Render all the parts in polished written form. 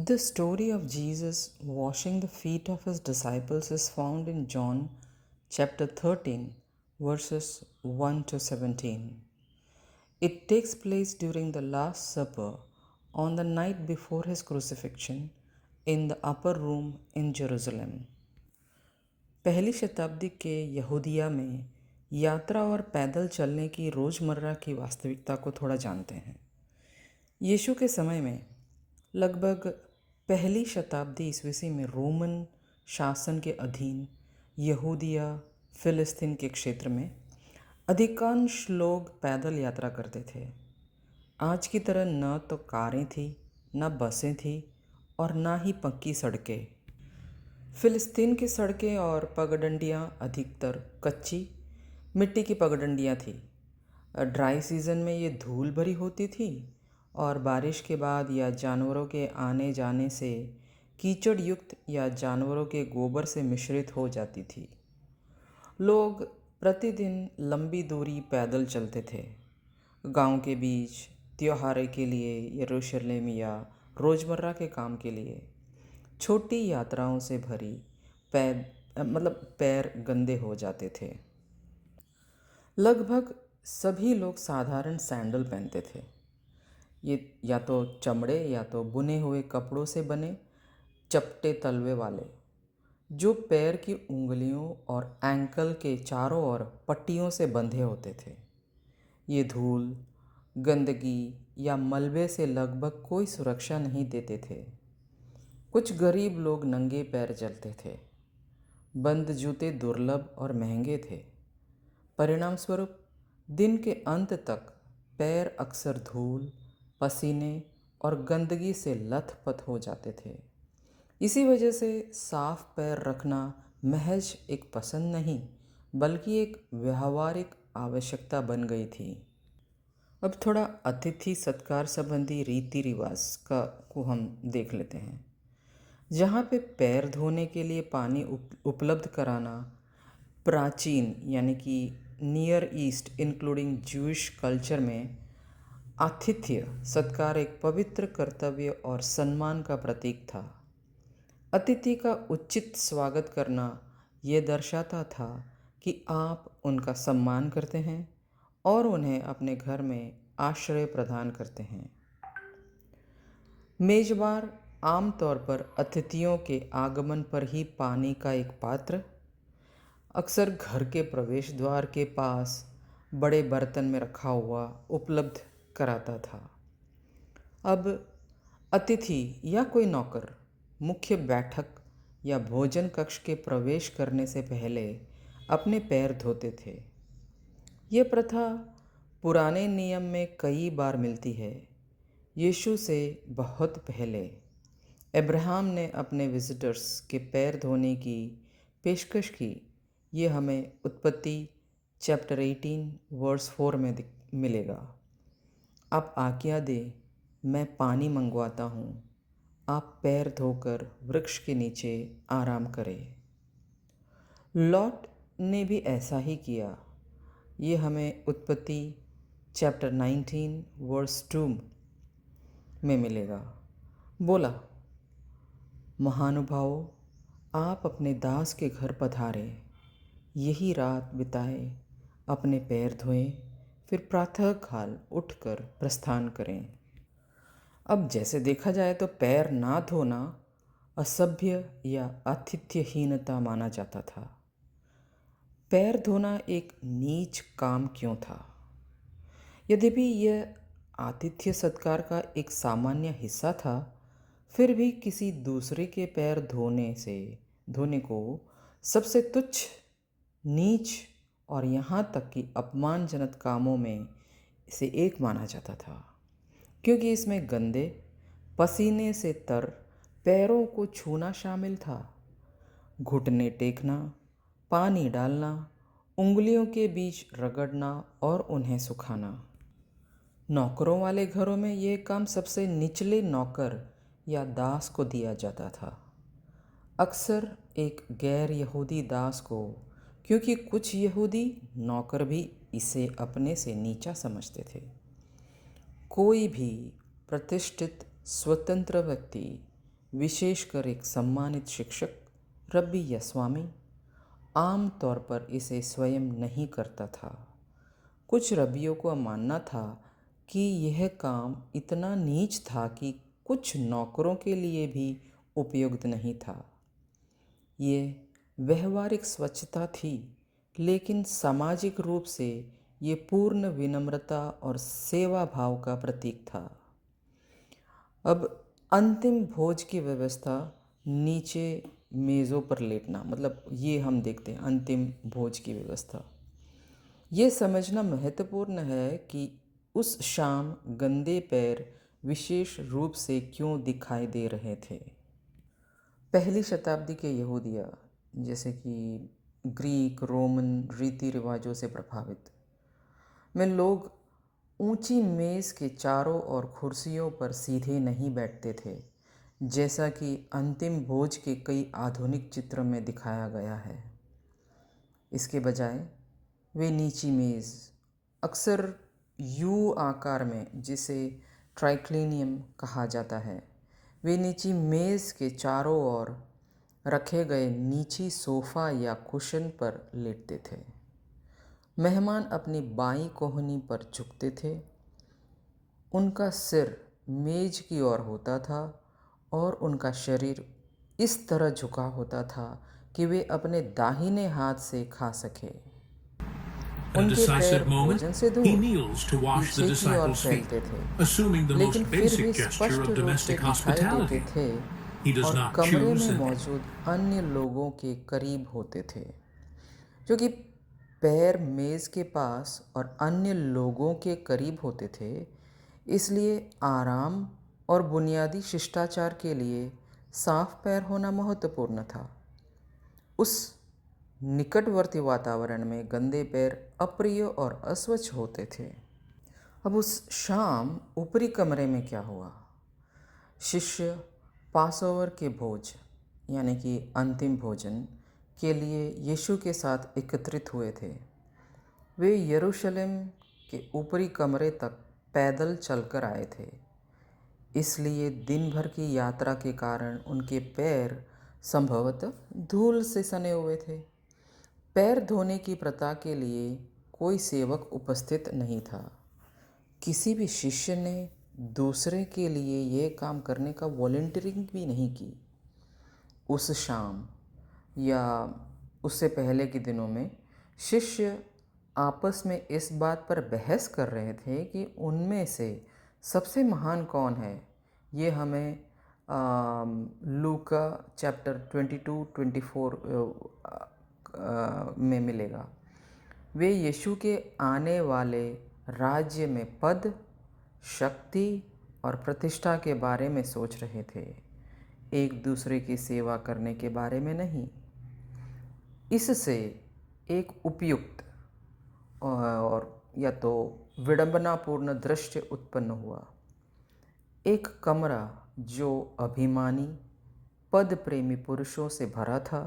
The story of Jesus washing the feet of his disciples is found in John chapter 13, verses 1 to 17. It takes place during the Last Supper on the night before his crucifixion in the upper room in Jerusalem. पहली शताब्दी के यहूदिया में यात्रा और पैदल चलने की रोज़मर्रा की वास्तविकता को थोड़ा जानते हैं। यीशु के समय में लगभग पहली शताब्दी ईस्वी में रोमन शासन के अधीन यहूदिया फिलिस्तीन के क्षेत्र में अधिकांश लोग पैदल यात्रा करते थे। आज की तरह न तो कारें थी, न बसें थी और न ही पक्की सड़कें। फिलिस्तीन की सड़कें और पगडंडियाँ अधिकतर कच्ची मिट्टी की पगडंडियाँ थी। ड्राई सीज़न में ये धूल भरी होती थी और बारिश के बाद या जानवरों के आने जाने से कीचड़ युक्त या जानवरों के गोबर से मिश्रित हो जाती थी। लोग प्रतिदिन लंबी दूरी पैदल चलते थे, गांव के बीच, त्योहार के लिए, यरूशलेम या रोज़मर्रा के काम के लिए। छोटी यात्राओं से भरी पैर गंदे हो जाते थे। लगभग सभी लोग साधारण सैंडल पहनते थे। ये या तो चमड़े या तो बुने हुए कपड़ों से बने चपटे तलवे वाले, जो पैर की उंगलियों और एंकल के चारों ओर पट्टियों से बंधे होते थे। ये धूल, गंदगी या मलबे से लगभग कोई सुरक्षा नहीं देते थे। कुछ गरीब लोग नंगे पैर चलते थे। बंद जूते दुर्लभ और महंगे थे। परिणाम स्वरूप दिन के अंत तक पैर अक्सर धूल, पसीने और गंदगी से लथपथ हो जाते थे। इसी वजह से साफ पैर रखना महज एक पसंद नहीं, बल्कि एक व्यावहारिक आवश्यकता बन गई थी। अब थोड़ा अतिथि सत्कार संबंधी रीति रिवाज को हम देख लेते हैं। जहाँ पे पैर धोने के लिए पानी उपलब्ध कराना प्राचीन यानी कि near east including Jewish culture में आतिथ्य सत्कार एक पवित्र कर्तव्य और सम्मान का प्रतीक था। अतिथि का उचित स्वागत करना ये दर्शाता था कि आप उनका सम्मान करते हैं और उन्हें अपने घर में आश्रय प्रदान करते हैं। मेजबान आमतौर पर अतिथियों के आगमन पर ही पानी का एक पात्र, अक्सर घर के प्रवेश द्वार के पास बड़े बर्तन में रखा हुआ उपलब्ध कराता था। अब अतिथि या कोई नौकर मुख्य बैठक या भोजन कक्ष के प्रवेश करने से पहले अपने पैर धोते थे। ये प्रथा पुराने नियम में कई बार मिलती है। यीशु से बहुत पहले अब्राहम ने अपने विजिटर्स के पैर धोने की पेशकश की। ये हमें उत्पत्ति चैप्टर 18 वर्स 4 में मिलेगा। आप आज्ञा दे, मैं पानी मंगवाता हूँ, आप पैर धोकर वृक्ष के नीचे आराम करें। लॉट ने भी ऐसा ही किया। ये हमें उत्पत्ति चैप्टर 19 वर्स 2 में मिलेगा। बोला, महानुभावों, आप अपने दास के घर पधारे, यही रात बिताए, अपने पैर धोएं, फिर प्रातःकाल उठकर प्रस्थान करें। अब जैसे देखा जाए तो पैर ना धोना असभ्य या आतिथ्यहीनता माना जाता था। पैर धोना एक नीच काम क्यों था? यद्यपि यह आतिथ्य सत्कार का एक सामान्य हिस्सा था, फिर भी किसी दूसरे के पैर धोने को सबसे तुच्छ, नीच और यहाँ तक कि अपमानजनक कामों में से एक माना जाता था, क्योंकि इसमें गंदे, पसीने से तर पैरों को छूना शामिल था। घुटने टेकना, पानी डालना, उंगलियों के बीच रगड़ना और उन्हें सुखाना। नौकरों वाले घरों में यह काम सबसे निचले नौकर या दास को दिया जाता था, अक्सर एक गैर यहूदी दास को, क्योंकि कुछ यहूदी नौकर भी इसे अपने से नीचा समझते थे। कोई भी प्रतिष्ठित स्वतंत्र व्यक्ति विशेषकर एक सम्मानित शिक्षक, रब्बी या स्वामी, आम तौर पर इसे स्वयं नहीं करता था। कुछ रब्बियों को मानना था कि यह काम इतना नीच था कि कुछ नौकरों के लिए भी उपयुक्त नहीं था। ये व्यवहारिक स्वच्छता थी, लेकिन सामाजिक रूप से ये पूर्ण विनम्रता और सेवा भाव का प्रतीक था। अब अंतिम भोज की व्यवस्था, नीचे मेज़ों पर लेटना, मतलब ये हम देखते हैं अंतिम भोज की व्यवस्था। ये समझना महत्वपूर्ण है कि उस शाम गंदे पैर विशेष रूप से क्यों दिखाई दे रहे थे। पहली शताब्दी के यहूदिया, जैसे कि ग्रीक रोमन रीति रिवाजों से प्रभावित में लोग ऊंची मेज़ के चारों ओर कुर्सियों पर सीधे नहीं बैठते थे, जैसा कि अंतिम भोज के कई आधुनिक चित्रों में दिखाया गया है। इसके बजाय वे नीची मेज़, अक्सर यू आकार में, जिसे ट्राइक्लिनियम कहा जाता है, वे नीची मेज़ के चारों ओर रखे गए नीची सोफ़ा या कुशन पर लेटते थे। मेहमान अपनी बाईं कोहनी पर झुकते थे, उनका सिर मेज की ओर होता था और उनका शरीर इस तरह झुका होता था कि वे अपने दाहिने हाथ से खा सके। At a उनके पैर decisive moment, भोजन से he दूर kneels to wash the पीछे की ओर disciples' feet, फैलते थे, assuming the लेकिन most फिर भी basic gesture स्पष्ट of रूप से domestic दिखाई देते hospitality. थे He does और not कमरे choose में and मौजूद अन्य लोगों के करीब होते थे, जो कि पैर मेज़ के पास और अन्य लोगों के करीब होते थे। इसलिए आराम और बुनियादी शिष्टाचार के लिए साफ पैर होना महत्वपूर्ण था। उस निकटवर्ती वातावरण में गंदे पैर अप्रिय और अस्वच्छ होते थे। अब उस शाम ऊपरी कमरे में क्या हुआ? शिष्य पासओवर के भोज, यानी कि अंतिम भोजन के लिए यीशु के साथ एकत्रित हुए थे। वे यरूशलेम के ऊपरी कमरे तक पैदल चलकर आए थे, इसलिए दिन भर की यात्रा के कारण उनके पैर संभवतः धूल से सने हुए थे। पैर धोने की प्रथा के लिए कोई सेवक उपस्थित नहीं था। किसी भी शिष्य ने दूसरे के लिए यह काम करने का वॉलंटियरिंग भी नहीं की। उस शाम या उससे पहले के दिनों में शिष्य आपस में इस बात पर बहस कर रहे थे कि उनमें से सबसे महान कौन है। ये हमें लूका चैप्टर 22-24 में मिलेगा। वे यीशु के आने वाले राज्य में पद, शक्ति और प्रतिष्ठा के बारे में सोच रहे थे, एक दूसरे की सेवा करने के बारे में नहीं। इससे एक उपयुक्त और या तो विडंबनापूर्ण दृश्य उत्पन्न हुआ। एक कमरा जो अभिमानी, पद प्रेमी पुरुषों से भरा था,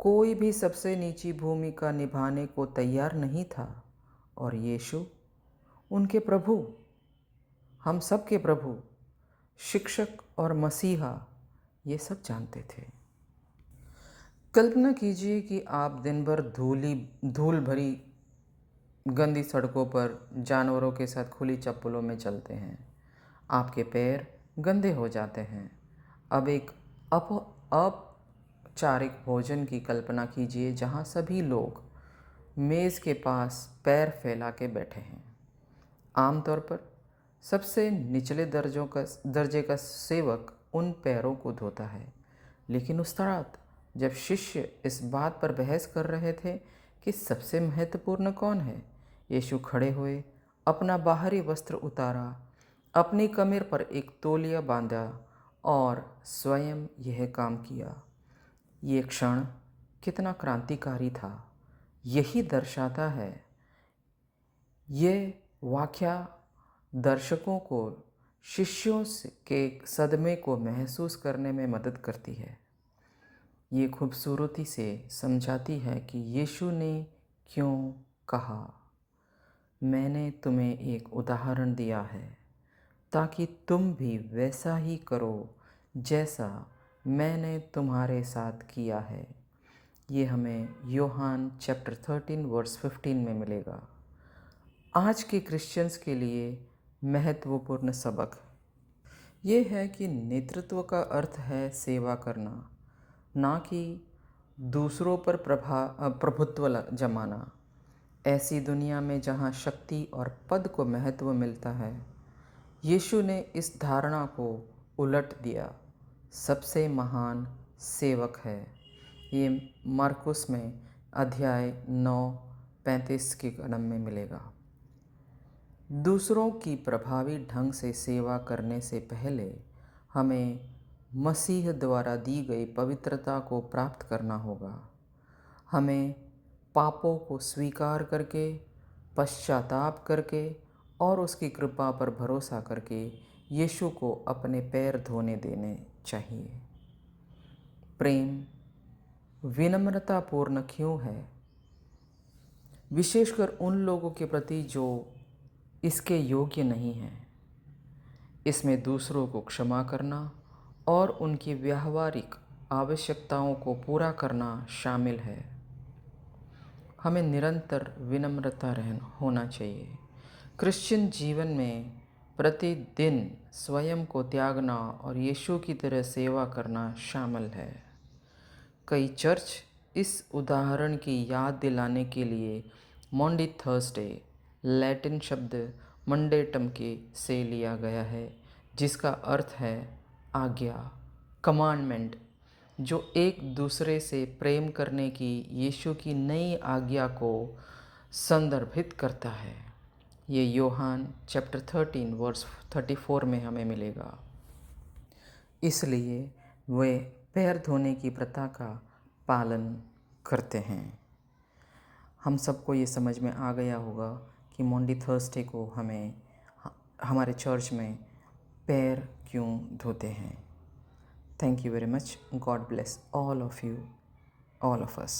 कोई भी सबसे नीची भूमिका निभाने को तैयार नहीं था, और यीशु, उनके प्रभु, हम सब के प्रभु, शिक्षक और मसीहा, ये सब जानते थे। कल्पना कीजिए कि आप दिन भर धूल भरी गंदी सड़कों पर जानवरों के साथ खुली चप्पलों में चलते हैं। आपके पैर गंदे हो जाते हैं। अब एक औपचारिक भोजन की कल्पना कीजिए जहाँ सभी लोग मेज़ के पास पैर फैला के बैठे हैं। आमतौर पर सबसे निचले दर्जे का सेवक उन पैरों को धोता है, लेकिन उस रात जब शिष्य इस बात पर बहस कर रहे थे कि सबसे महत्वपूर्ण कौन है, यीशु खड़े हुए, अपना बाहरी वस्त्र उतारा, अपनी कमर पर एक तौलिया बांधा और स्वयं यह काम किया। ये क्षण कितना क्रांतिकारी था, यही दर्शाता है। ये वाक़या दर्शकों को शिष्यों के सदमे को महसूस करने में मदद करती है। ये खूबसूरती से समझाती है कि यीशु ने क्यों कहा, मैंने तुम्हें एक उदाहरण दिया है ताकि तुम भी वैसा ही करो जैसा मैंने तुम्हारे साथ किया है। ये हमें यूहान चैप्टर 13 वर्स 15 में मिलेगा। आज के क्रिश्चियंस के लिए महत्वपूर्ण सबक ये है कि नेतृत्व का अर्थ है सेवा करना, ना कि दूसरों पर प्रभुत्व जमाना। ऐसी दुनिया में जहाँ शक्ति और पद को महत्व मिलता है, यीशु ने इस धारणा को उलट दिया। सबसे महान सेवक है। ये मार्कुस में अध्याय 9:35 के कदम में मिलेगा। दूसरों की प्रभावी ढंग से सेवा करने से पहले हमें मसीह द्वारा दी गई पवित्रता को प्राप्त करना होगा। हमें पापों को स्वीकार करके, पश्चाताप करके और उसकी कृपा पर भरोसा करके यीशु को अपने पैर धोने देने चाहिए। प्रेम विनम्रतापूर्ण क्यों है? विशेषकर उन लोगों के प्रति जो इसके योग्य नहीं हैं। इसमें दूसरों को क्षमा करना और उनकी व्यावहारिक आवश्यकताओं को पूरा करना शामिल है। हमें निरंतर विनम्रता होना चाहिए। क्रिश्चियन जीवन में प्रतिदिन स्वयं को त्यागना और यीशु की तरह सेवा करना शामिल है। कई चर्च इस उदाहरण की याद दिलाने के लिए मॉन्डी थर्सडे लैटिन शब्द मंडेटम के से लिया गया है, जिसका अर्थ है आज्ञा, कमांडमेंट, जो एक दूसरे से प्रेम करने की यीशु की नई आज्ञा को संदर्भित करता है। ये यूहान चैप्टर 13 वर्स 34 में हमें मिलेगा। इसलिए वे पैर धोने की प्रथा का पालन करते हैं। हम सबको ये समझ में आ गया होगा कि मॉन्डी थर्सडे को हमें हमारे चर्च में पैर क्यों धोते हैं। Thank you very much. God bless all of you, all of us.